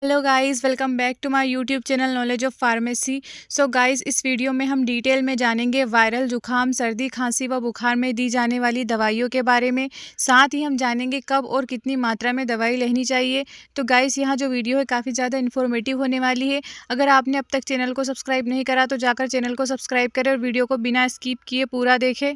Hello guys, welcome back to my YouTube channel knowledge of pharmacy. So guys, इस video में हम detail में जानेंगे वायरल जुखाम, सर्दी, खांसी व बुखार में दी जाने वाली दवाइयों के बारे में। साथ ही हम जानेंगे कब और कितनी मात्रा में दवाई लेनी चाहिए। तो गाइस, यहाँ जो वीडियो है काफ़ी ज़्यादा इन्फॉर्मेटिव होने वाली है। अगर आपने अब तक चैनल को सब्सक्राइब नहीं करा तो जाकर चैनल को सब्सक्राइब करें और वीडियो को बिना स्किप किए पूरा देखें।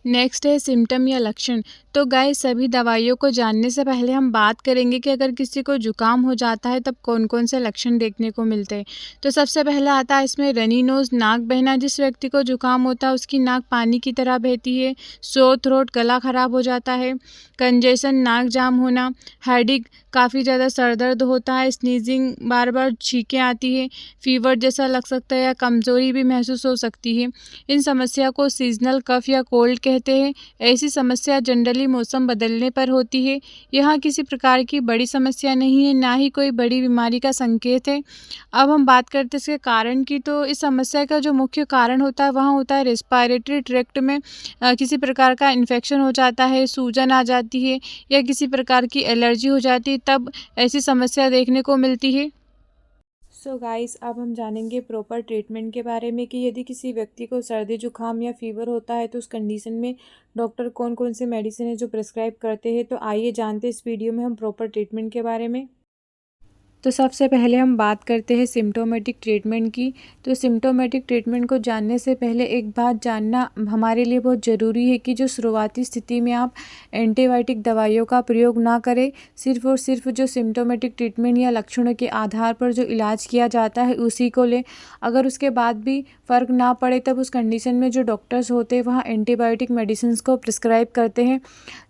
नेक्स्ट है सिम्टम या लक्षण। तो गाइस, सभी दवाइयों को जानने से पहले हम बात करेंगे कि अगर किसी को जुकाम हो जाता है तब कौन कौन से लक्षण देखने को मिलते हैं। तो सबसे पहला आता है इसमें रनी नोज, नाक बहना। जिस व्यक्ति को जुकाम होता है उसकी नाक पानी की तरह बहती है। सोर थ्रोट, गला खराब हो जाता है। कंजेशन, नाक जाम होना। हेडेक, काफ़ी ज़्यादा सर दर्द होता है। स्नीजिंग, बार बार छींकें आती है। फीवर जैसा लग सकता है या कमज़ोरी भी महसूस हो सकती है। इन समस्या को सीजनल कफ या कोल्ड कहते हैं। ऐसी समस्या जनरली मौसम बदलने पर होती है। यहाँ किसी प्रकार की बड़ी समस्या नहीं है, ना ही कोई बड़ी बीमारी का संकेत है। अब हम बात करते हैं इसके कारण की। तो इस समस्या का जो मुख्य कारण होता है वहाँ होता है रेस्पिरेटरी ट्रैक्ट में किसी प्रकार का इन्फेक्शन हो जाता है, सूजन आ जाती है या किसी प्रकार की एलर्जी हो जाती है, तब ऐसी समस्या देखने को मिलती है। सो गाइस, अब हम जानेंगे प्रॉपर ट्रीटमेंट के बारे में कि यदि किसी व्यक्ति को सर्दी जुकाम या फीवर होता है तो उस कंडीशन में डॉक्टर कौन कौन से मेडिसिन है जो प्रिस्क्राइब करते हैं। तो आइए जानते हैं इस वीडियो में हम प्रॉपर ट्रीटमेंट के बारे में। तो सबसे पहले हम बात करते हैं सिम्टोमेटिक ट्रीटमेंट की। तो सिम्टोमेटिक ट्रीटमेंट को जानने से पहले एक बात जानना हमारे लिए बहुत ज़रूरी है कि जो शुरुआती स्थिति में आप एंटीबायोटिक दवाइयों का प्रयोग ना करें। सिर्फ और सिर्फ जो सिम्टोमेटिक ट्रीटमेंट या लक्षणों के आधार पर जो इलाज किया जाता है उसी को लें। अगर उसके बाद भी फ़र्क ना पड़े तब उस कंडीशन में जो डॉक्टर्स होते हैं वहाँ एंटीबायोटिक मेडिसिन को प्रिस्क्राइब करते हैं।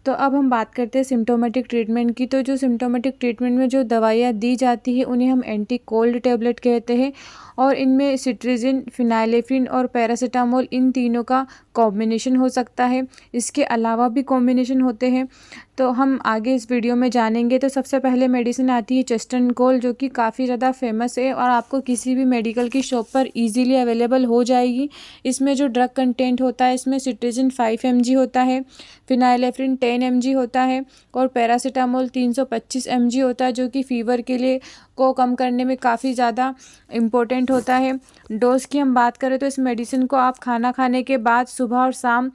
तो अब हम बात करते हैं सिम्टोमेटिक ट्रीटमेंट की। तो जो सिम्टोमेटिक ट्रीटमेंट में जो दवाइयाँ दी जाती है उन्हें हम एंटी कोल्ड टैबलेट कहते हैं और इनमें सिट्रिजिन, फिनाइलेफ्रिन और पैरासीटामोल, इन तीनों का कॉम्बिनेशन हो सकता है। इसके अलावा भी कॉम्बिनेशन होते हैं, तो हम आगे इस वीडियो में जानेंगे। तो सबसे पहले मेडिसिन आती है चेस्टन कोल, जो कि काफ़ी ज़्यादा फेमस है और आपको किसी भी मेडिकल की शॉप पर इजीली अवेलेबल हो जाएगी। इसमें जो ड्रग कंटेंट होता है इसमें सिट्रिजिन 5 mg होता है, फिनाइलेफ्रिन 10 mg होता है और पैरासीटामोल 325 mg होता है, जो कि फ़ीवर के लिए को कम करने में काफ़ी ज़्यादा इम्पोर्टेंट होता है। डोज़ की हम बात करें तो इस मेडिसिन को आप खाना खाने के बाद सुबह और शाम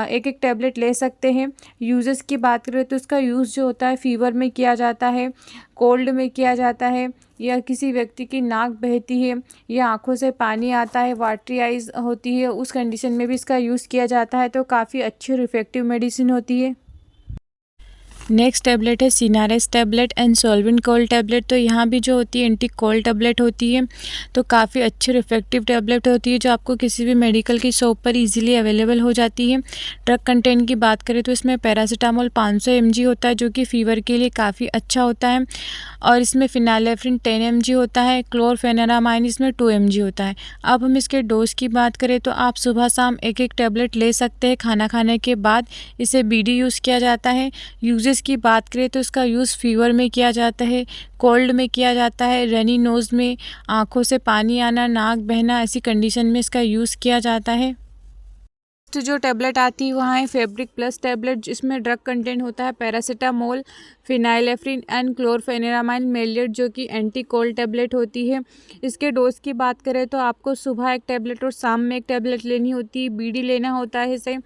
एक एक टैबलेट ले सकते हैं। यूजेस की बात करें तो इसका यूज़ जो होता है फ़ीवर में किया जाता है, कोल्ड में किया जाता है, या किसी व्यक्ति की नाक बहती है या आँखों से पानी आता है, वाटरी आइज़ होती है, उस कंडीशन में भी इसका यूज़ किया जाता है। तो काफ़ी अच्छी और इफ़ेक्टिव मेडिसिन होती है। नेक्स्ट टैबलेट है Sinarest tablet and solvent cold tablet. तो यहाँ भी जो होती है एंटी कोल्ड टैबलेट होती है, तो काफ़ी अच्छी और इफेक्टिव टैबलेट होती है जो आपको किसी भी मेडिकल की शॉप पर इजीली अवेलेबल हो जाती है। ड्रग कंटेंट की बात करें तो इसमें पैरासीटामोल 500 mg होता है, जो कि फ़ीवर के लिए काफ़ी अच्छा होता है, और इसमें फिनाइलेफ्रिन 10 mg होता है। क्लोरफेनेरामाइन इसमें 2 mg होता है। अब हम इसके डोज की बात करें तो आप सुबह शाम एक एक टैबलेट ले सकते हैं खाना खाने के बाद। इसे बीडी यूज़ किया जाता है। यूजेस की बात करें तो इसका यूज़ फीवर में किया जाता है, कोल्ड में किया जाता है, रनी नोज़ में, आँखों से पानी आना, नाक बहना, ऐसी कंडीशन में इसका यूज़ किया जाता है। तो जो टैबलेट आती है वहाँ है फैब्रिक प्लस टैबलेट, जिसमें ड्रग कंटेंट होता है paracetamol, phenylephrine and chlorpheniramine maleate, जो कि एंटी कोल्ड टैबलेट होती है। इसके डोज की बात करें तो आपको सुबह एक टैबलेट और शाम में एक टैबलेट लेनी होती है। बीडी लेना होता है इसे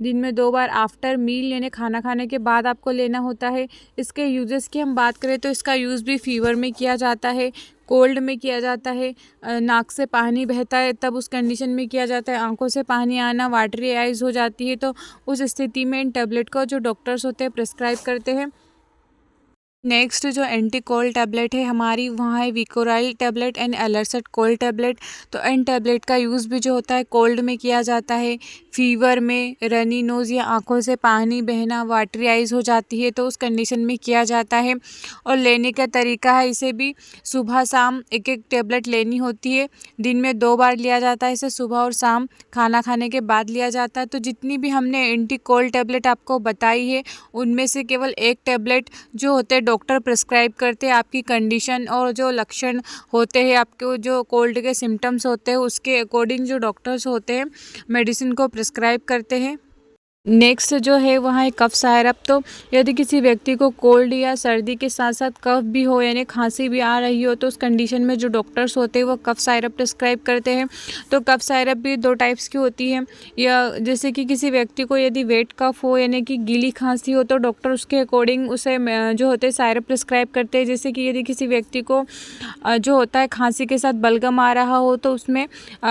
दिन में 2 बार आफ्टर मील, यानी खाना खाने के बाद आपको लेना होता है। इसके यूजेस की हम बात करें तो इसका यूज़ भी फीवर में किया जाता है, कोल्ड में किया जाता है, नाक से पानी बहता है तब उस कंडीशन में किया जाता है, आंखों से पानी आना, वाटरी आइज़ हो जाती है, तो उस स्थिति में इन टैबलेट को जो डॉक्टर्स होते हैं प्रिस्क्राइब करते हैं। नेक्स्ट जो एंटी कोल्ड टैबलेट है हमारी, वहाँ है विकोराइल टैबलेट एंड एलर्सेट कोल्ड टैबलेट। तो इन टैबलेट का यूज़ भी जो होता है कोल्ड में किया जाता है, फीवर में, रनी नोज़ या आंखों से पानी बहना, वाटरी आइज़ हो जाती है तो उस कंडीशन में किया जाता है। और लेने का तरीका है, इसे भी सुबह शाम एक एक टैबलेट लेनी होती है। दिन में 2 बार लिया जाता है, इसे सुबह और शाम खाना खाने के बाद लिया जाता है। तो जितनी भी हमने एंटी कोल्ड टैबलेट आपको बताई है उनमें से केवल एक टैबलेट जो होते हैं डॉक्टर प्रिस्क्राइब करते हैं आपकी कंडीशन और जो लक्षण होते हैं, आपके जो कोल्ड के सिम्टम्स होते हैं उसके अकॉर्डिंग जो डॉक्टर्स होते हैं मेडिसिन को प्रिस्क्राइब करते हैं। नेक्स्ट जो है वहाँ है कफ सायरप। तो यदि किसी व्यक्ति को कोल्ड या सर्दी के साथ साथ कफ भी हो यानी खांसी भी आ रही हो तो उस कंडीशन में जो डॉक्टर्स होते हैं वो कफ सायरप प्रिस्क्राइब करते हैं। तो कफ सायरप भी 2 टाइप्स की होती है, या जैसे कि किसी व्यक्ति को यदि वेट कफ हो यानी कि गीली खांसी हो तो डॉक्टर उसके अकॉर्डिंग उसे जो होते हैं सायरप प्रिस्क्राइब करते हैं। जैसे कि यदि किसी व्यक्ति को जो होता है खांसी के साथ बलगम आ रहा हो तो उसमें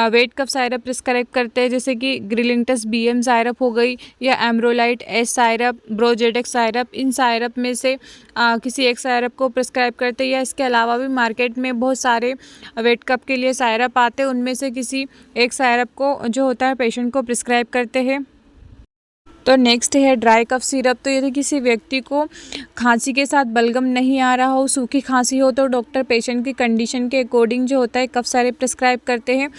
वेट कफ सायरप प्रिस्क्राइब करते हैं, जैसे कि ग्रिलिंटस BM सायरप हो गई या एम्ब्रोलाइट S सायरप, ब्रोजेडेक्स सायरप। इन सायरप में से किसी एक सायरप को प्रिस्क्राइब करते हैं, या इसके अलावा भी मार्केट में बहुत सारे वेट कप के लिए सायरप आते हैं, उनमें से किसी एक सायरप को जो होता है पेशेंट को प्रिस्क्राइब करते हैं। तो नेक्स्ट है ड्राई कफ सिरप। तो यदि किसी व्यक्ति को खांसी के साथ बलगम नहीं आ रहा हो, सूखी खांसी हो, तो डॉक्टर पेशेंट की कंडीशन के अकॉर्डिंग जो होता है कफ सिरप प्रिस्क्राइब करते हैं।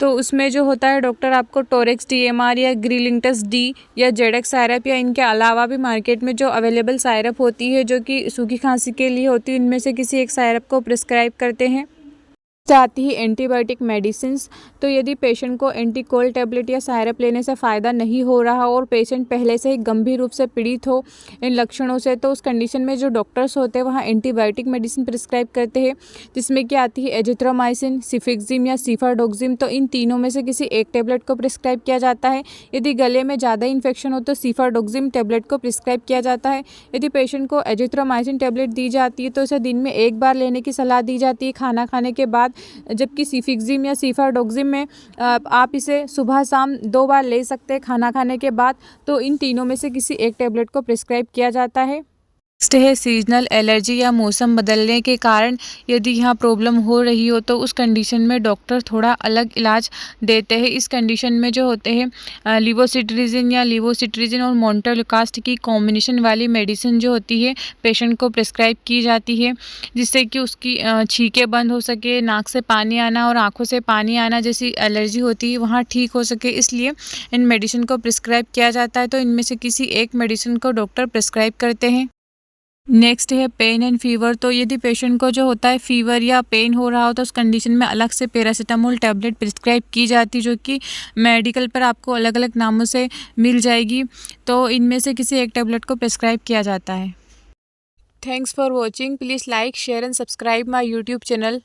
तो उसमें जो होता है डॉक्टर आपको टोरेक्स DMR या ग्रिलिंटस D या जेडेक्स सायरप या इनके अलावा भी मार्केट में जो अवेलेबल सायरप होती है जो कि सूखी खांसी के लिए होती है, इनमें से किसी एक सायरप को प्रिस्क्राइब करते हैं। आती है एंटीबायोटिक मेडिसिन्स। तो यदि पेशेंट को एंटी कोल्ड टैबलेट या सायरप लेने से फ़ायदा नहीं हो रहा और पेशेंट पहले से ही गंभीर रूप से पीड़ित हो इन लक्षणों से, तो उस कंडीशन में जो डॉक्टर्स होते हैं वहाँ एंटीबायोटिक मेडिसिन प्रिस्क्राइब करते हैं, जिसमें कि आती है एजिथ्रोमाइसिन, सिफिक्जिम या सिफाडोक्सिम। तो इन तीनों में से किसी एक टैबलेट को प्रिस्क्राइब किया जाता है। यदि गले में ज़्यादा इन्फेक्शन हो तो सिफाडोक्सिम टैबलेट को प्रिस्क्राइब किया जाता है। यदि पेशेंट को एजिथ्रोमाइसिन टैबलेट दी जाती है तो इसे दिन में 1 बार लेने की सलाह दी जाती है खाना खाने के बाद, जबकि सिफिक्जिम या सिफाडोक्सिम में आप इसे सुबह शाम 2 बार ले सकते हैं खाना खाने के बाद। तो इन तीनों में से किसी एक टैबलेट को प्रिस्क्राइब किया जाता है। नेक्स्ट है सीजनल एलर्जी या मौसम बदलने के कारण यदि यहाँ प्रॉब्लम हो रही हो तो उस कंडीशन में डॉक्टर थोड़ा अलग इलाज देते हैं। इस कंडीशन में जो होते हैं लिवोसिट्रिजिन या लिवोसिट्रिजिन और मोंटेलुकास्ट की कॉम्बिनेशन वाली मेडिसिन जो होती है पेशेंट को प्रिस्क्राइब की जाती है, जिससे कि उसकी छींकें बंद हो सके, नाक से पानी आना और आँखों से पानी आना जैसी एलर्जी होती है वहाँ ठीक हो सके, इसलिए इन मेडिसिन को प्रिस्क्राइब किया जाता है। तो इनमें से किसी एक मेडिसिन को डॉक्टर प्रिस्क्राइब करते हैं। नेक्स्ट है पेन एंड फीवर। तो यदि पेशेंट को जो होता है फीवर या पेन हो रहा हो तो उस कंडीशन में अलग से पैरासीटामोल टैबलेट प्रिस्क्राइब की जाती, जो कि मेडिकल पर आपको अलग अलग नामों से मिल जाएगी। तो इनमें से किसी एक टैबलेट को प्रिस्क्राइब किया जाता है। Thanks for watching. Please like, share and subscribe my YouTube channel.